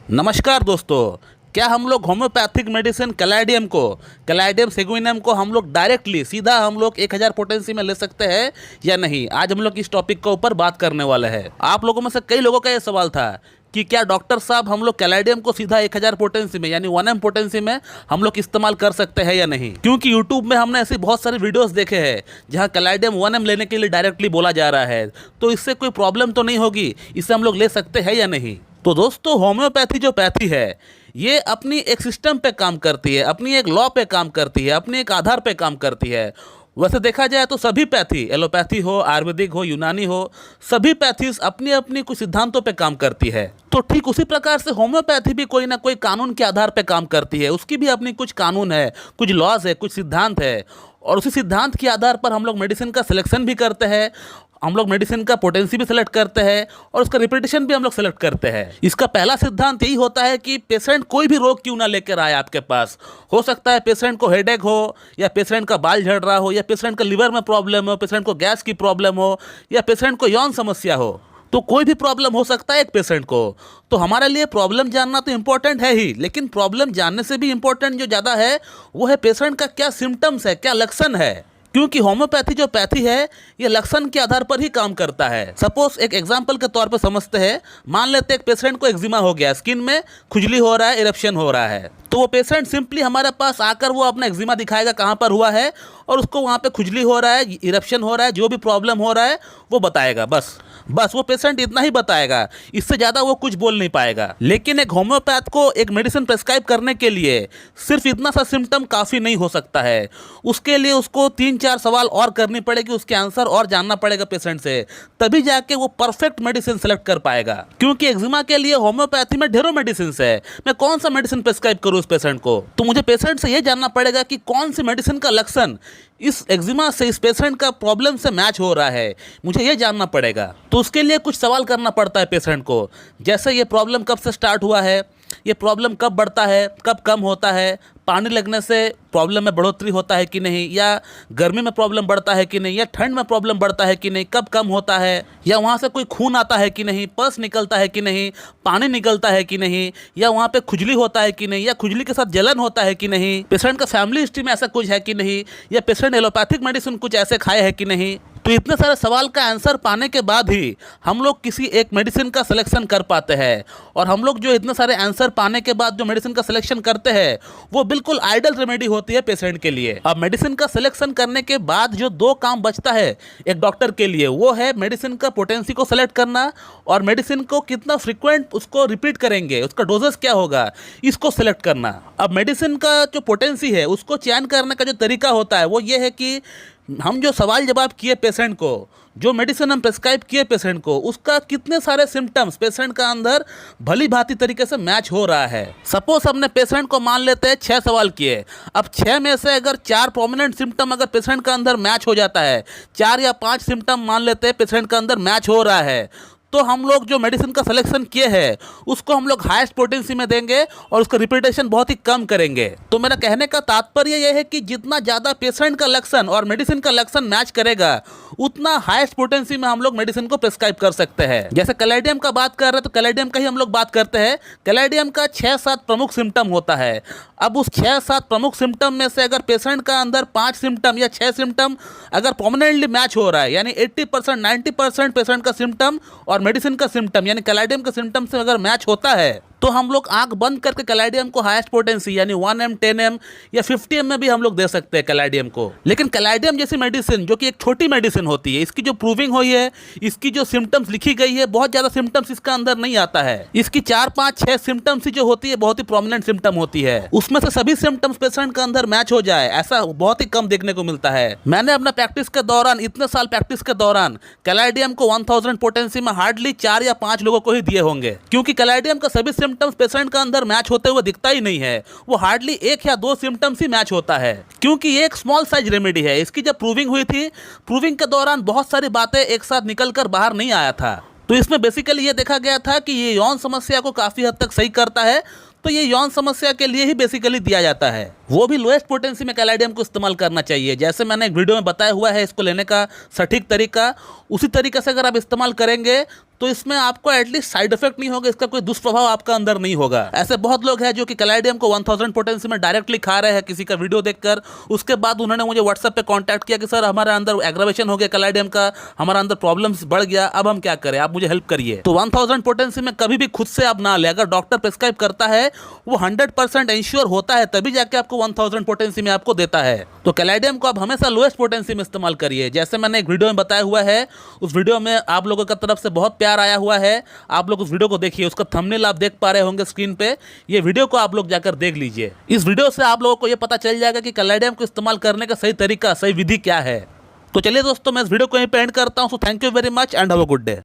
नमस्कार दोस्तों। क्या हम लोग होम्योपैथिक मेडिसिन कैलाइडियम सेगुइनम को हम लोग डायरेक्टली सीधा हम लोग 1000 पोटेंसी में ले सकते हैं या नहीं? आज हम लोग इस टॉपिक के ऊपर बात करने वाले हैं। आप लोगों में से कई लोगों का ये सवाल था कि क्या डॉक्टर साहब हम लोग कैलाइडियम को सीधा 1000 पोटेंसी में यानी 1M पोटेंसी में हम लोग इस्तेमाल कर सकते हैं या नहीं? क्योंकि यूट्यूब में हमने ऐसी बहुत सारे वीडियोस देखे हैं जहां कैलाइडियम 1M लेने के लिए डायरेक्टली बोला जा रहा है। तो इससे कोई प्रॉब्लम तो नहीं होगी? इसे हम लोग ले सकते हैं या नहीं? तो दोस्तों, होम्योपैथी जो पैथी है ये अपनी एक सिस्टम पे काम करती है, अपनी एक लॉ पे काम करती है, अपने एक आधार पे काम करती है। वैसे देखा जाए तो सभी पैथी, एलोपैथी हो, आयुर्वेदिक हो, यूनानी हो, सभी पैथीज अपनी अपनी कुछ सिद्धांतों पे काम करती है। तो ठीक उसी प्रकार से होम्योपैथी भी कोई ना कोई कानून के आधार पे काम करती है। उसकी भी अपनी कुछ कानून है, कुछ लॉज है, कुछ सिद्धांत है, और उसी सिद्धांत के आधार पर हम लोग मेडिसिन का सिलेक्शन भी करते हैं। हम लोग मेडिसिन का पोटेंसी भी सेलेक्ट करते हैं और उसका रिपीटेशन भी हम लोग सेलेक्ट करते हैं। इसका पहला सिद्धांत यही होता है कि पेशेंट कोई भी रोग क्यों ना लेकर आए आपके पास। हो सकता है पेशेंट को हेडेक हो, या पेशेंट का बाल झड़ रहा हो, या पेशेंट का लिवर में प्रॉब्लम हो, पेशेंट को गैस की प्रॉब्लम हो, या पेशेंट को यौन समस्या हो। तो कोई भी प्रॉब्लम हो सकता है एक पेशेंट को। तो हमारे लिए प्रॉब्लम जानना तो इम्पोर्टेंट है ही, लेकिन प्रॉब्लम जानने से भी इम्पोर्टेंट जो ज़्यादा है वो है पेशेंट का क्या सिम्टम्स है, क्या लक्षण है। क्योंकि होम्योपैथी जो पैथी है ये लक्षण के आधार पर ही काम करता है। सपोज एक एग्जांपल के तौर पर समझते हैं। मान लेते हैं एक पेशेंट को एक्जिमा हो गया, स्किन में खुजली हो रहा है, इरप्शन हो रहा है। तो वो पेशेंट सिंपली हमारे पास आकर वो अपना एक्जिमा दिखाएगा कहाँ पर हुआ है, और उसको वहाँ पे खुजली हो रहा है, इरप्शन हो रहा है, जो भी प्रॉब्लम हो रहा है वो बताएगा। बस वो पेशेंट इतना ही बताएगा, इससे ज़्यादा वो कुछ बोल नहीं पाएगा। लेकिन एक होम्योपैथ को एक मेडिसिन प्रेस्क्राइब करने के लिए सिर्फ इतना सा सिम्टम काफ़ी नहीं हो सकता है। उसके लिए उसको 3-4 सवाल और करनी पड़ेगी, उसके आंसर और जानना पड़ेगा पेशेंट से, तभी जाके वो परफेक्ट मेडिसिन सेलेक्ट कर पाएगा। क्योंकि एक्जिमा के लिए होम्योपैथी में ढेरों मेडिसिन है। मैं कौन सा मेडिसिन प्रेस्क्राइब करूँ उस पेशेंट को? तो मुझे पेशेंट से ये जानना पड़ेगा कि कौन सी मेडिसिन का लक्षण इस एक्जिमा से, इस पेशेंट का प्रॉब्लम से मैच हो रहा है, मुझे ये जानना पड़ेगा। तो उसके लिए कुछ सवाल करना पड़ता है पेशेंट को, जैसे ये प्रॉब्लम कब से स्टार्ट हुआ है, ये प्रॉब्लम कब बढ़ता है, कब कम होता है, पानी लगने से प्रॉब्लम में बढ़ोतरी होता है कि नहीं, या गर्मी में प्रॉब्लम बढ़ता है कि नहीं, या ठंड में प्रॉब्लम बढ़ता है कि नहीं, कब कम होता है, या वहाँ से कोई खून आता है कि नहीं, पस निकलता है कि नहीं, पानी निकलता है कि नहीं, या वहाँ पे खुजली होता है कि नहीं, या खुजली के साथ जलन होता है कि नहीं, पेशेंट का फैमिली हिस्ट्री में ऐसा कुछ है कि नहीं, या पेशेंट एलोपैथिक मेडिसिन कुछ ऐसे खाए है कि नहीं। तो इतने सारे सवाल का आंसर पाने के बाद ही हम लोग किसी एक मेडिसिन का सिलेक्शन कर पाते हैं। और हम लोग जो इतने सारे आंसर पाने के बाद जो मेडिसिन का सिलेक्शन करते हैं वो बिल्कुल आइडियल रेमेडी होती है पेशेंट के लिए। अब मेडिसिन का सिलेक्शन करने के बाद जो 2 काम बचता है एक डॉक्टर के लिए, वो है मेडिसिन का पोटेंसी को सेलेक्ट करना और मेडिसिन को कितना फ्रिक्वेंट उसको रिपीट करेंगे, उसका डोजेस क्या होगा, इसको सिलेक्ट करना। अब मेडिसिन का जो पोटेंसी है उसको चयन करने का जो तरीका होता है वो ये है कि हम जो सवाल जवाब किए पेशेंट को, जो मेडिसिन हम प्रेस्क्राइब किए पेशेंट को, उसका कितने सारे सिम्टम्स पेशेंट का अंदर भली भांति तरीके से मैच हो रहा है। सपोज हमने पेशेंट को मान लेते हैं 6 सवाल किए। अब 6 में से अगर 4 प्रोमिनेंट सिम्टम अगर पेशेंट का अंदर मैच हो जाता है, 4 या 5 सिम्टम मान लेते हैं पेशेंट का अंदर मैच हो रहा है, तो हम लोग जो मेडिसिन का सिलेक्शन किए हैं उसको हम लोग हाईएस्ट पोटेंसी में देंगे और उसका रिपीटेशन बहुत ही कम करेंगे। तो मेरा कहने का तात्पर्य यह है कि जितना ज़्यादा पेशेंट का लक्षण और मेडिसिन का लक्षण मैच करेगा उतना हाईएस्ट पोटेंसी में हम लोग मेडिसिन को प्रेस्क्राइब कर सकते हैं। जैसे कैलाइडियम का बात कर रहे हैं तो कैलाइडियम का ही हम लोग बात करते हैं। कैलाइडियम का 6-7 प्रमुख सिम्टम होता है। अब उस 6-7 प्रमुख सिम्टम में से अगर पेशेंट का अंदर 5 सिम्टम या 6 सिम्टम अगर प्रोमिनेंटली मैच हो रहा है, यानी 80% 90% पेशेंट का सिम्टम और मेडिसिन का सिम्टम यानी कैलाइडियम का सिम्टम से अगर मैच होता है, तो हम लोग आंख बंद करके कैलाइडियम को हाईएस्ट पोटेंसी यानी 1M 10M या 50M में भी हम लोग दे सकते हैं कैलाइडियम को। लेकिन कैलाइडियम जैसी मेडिसिन जो कि एक छोटी मेडिसिन होती है, इसकी जो प्रूविंग हुई है, इसकी जो सिम्टम्स लिखी गई है, बहुत ज़्यादा सिम्टम्स इसका अंदर नहीं आता है। इसकी 4-5-6 सिम्टम्स ही जो होती है बहुत ही प्रोमिनेंट सिम्टम होती है। उसमें से सभी सिम्टम्स पेशेंट का अंदर मैच हो जाए ऐसा बहुत ही कम देखने को मिलता है। मैंने अपना प्रैक्टिस के दौरान, इतने साल प्रैक्टिस के दौरान, कैलाइडियम को 1000 पोटेंसी में हार्डली 4 या 5 लोगों को ही दिए होंगे, क्योंकि कैलाइडियम का सभी सिम्टम्स पेशेंट का अंदर मैच होते हुए दिखता ही नहीं है। वो हार्डली 1 या 2 सिम्टम्स ही मैच होता है, क्योंकि ये एक स्मॉल साइज रेमेडी है। इसकी जब प्रूविंग हुई थी, प्रूविंग के दौरान बहुत सारी बातें एक साथ निकलकर बाहर नहीं आया था। तो इसमें बेसिकली ये देखा गया था कि ये यौन समस्या को काफी हद तक सही करता है, तो ये यौन समस्या के लिए ही बेसिकली दिया जाता है। वो भी लोएस्ट पोटेंसी में कैलाडियम को इस्तेमाल करना चाहिए। जैसे मैंने एक वीडियो में बताया हुआ है इसको लेने का सटीक तरीका, उसी तरीके से अगर आप इस्तेमाल करेंगे तो इसमें आपको एटलीस्ट साइड इफेक्ट नहीं होगा, इसका कोई दुष्प्रभाव आपका अंदर नहीं होगा। ऐसे बहुत लोग हैं जो कि कैलाडियम को 1000 पोटेंसी में डायरेक्टली खा रहे हैं किसी का वीडियो देखकर, उसके बाद उन्होंने मुझे व्हाट्सएप पे कांटेक्ट किया कि सर हमारे अंदर एग्रावेशन हो गया कैलाडियम का, हमारा अंदर प्रॉब्लम्स बढ़ गया, अब हम क्या करें, आप मुझे हेल्प करिए। तो 1000 पोटेंसी में कभी भी खुद से आप ना ले, अगर डॉक्टर प्रिस्क्राइब करता है वो 100% इंश्योर होता है तभी जाके आपको 1000 पोटेंसी में आपको देता है। तो कैलाडियम को आप हमेशा लोएस्ट पोटेंसी में इस्तेमाल करिए। जैसे मैंने एक वीडियो में बताया हुआ है, उस वीडियो में आप लोगों की तरफ से बहुत प्यार आया हुआ है, आप लोग उस वीडियो को देखिए, उसका थंबनेल आप देख पा रहे होंगे स्क्रीन पे, ये वीडियो को आप लोग जाकर देख लीजिए। इस वीडियो से आप लोगों को ये पता चल जाएगा कि कैलाडियम को इस्तेमाल करने का सही तरीका, सही विधि क्या है। तो चलिए दोस्तों, मैं इस वीडियो को यहीं पे एंड करता हूं। So thank you very much and have a good day.